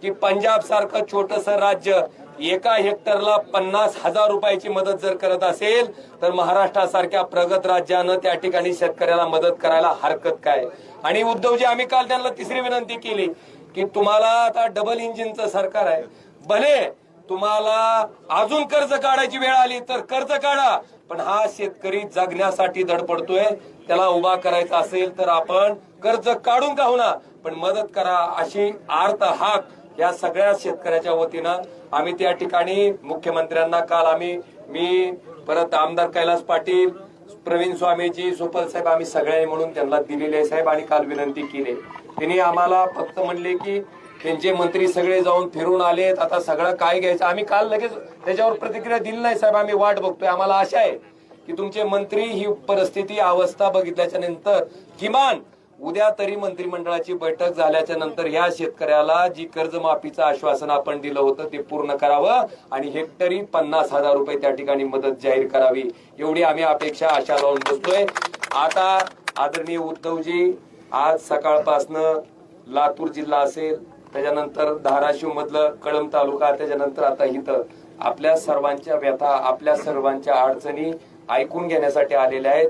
की पंजाब सारखं छोटंसं राज्य एका हेक्टरला 50,000 रुपयाची मदत जर करत असेल तर महाराष्ट्रासारख्या प्रगत राज्यानं त्या ठिकाणी शेतकऱ्याला मदत करायला हरकत काय। आणि उद्धवजी, आम्ही काल त्यांना तिसरी विनंती केली की तुम्हाला आता डबल इंजिनचं सरकार आहे, भले तुम्हाला अजून कर्ज काढायची वेळ आली तर कर्ज काढा, पण हा शेतकरी जगण्यासाठी धडपडतोय, त्याला उभा करायचा असेल तर आपण कर्ज काढून का होईना पण मदत करा, अशी आर्त हाक या सगळ्या शेतकऱ्याच्या वतीनं आम्ही त्या ठिकाणी मुख्यमंत्र्यांना काल मी परत आमदार कैलास पाटील, प्रवीण स्वामीजी, सुपल साहेब, आम्ही सगळ्यांनी म्हणून त्यांना दिलेले आहे साहेब आणि काल विनंती केली। त्यांनी आम्हाला फक्त म्हणले की त्यांचे मंत्री सगळे जाऊन फिरून आलेत, आता सगळं काय घ्यायचं। आम्ही काल लगेच त्याच्यावर प्रतिक्रिया दिली नाही साहेब, आम्ही वाट बघतोय। आम्हाला आशा आहे की तुमचे मंत्री ही परिस्थिती अवस्था बघितल्याच्या नंतर किमान उद्या तरी मंत्रिमंडळाची बैठक झाल्याच्या नंतर या शेतकऱ्याला जी कर्जमाफीचं आश्वासन आपण दिलं होतं ते पूर्ण करावं आणि हेक्टरी 50,000 रुपये त्या ठिकाणी मदत जाहीर करावी, एवढी आम्ही अपेक्षा आशा लावून बसतोय। आता आदरणीय उद्धवजी, आज सकाळपासनं लातूर जिल्हा असेल, त्याच्यानंतर धाराशिव मधलं कळंब तालुका, त्याच्यानंतर आता इथं आपल्या सर्वांच्या व्यथा, आपल्या सर्वांच्या अडचणी ऐकून घेण्यासाठी आलेल्या आहेत।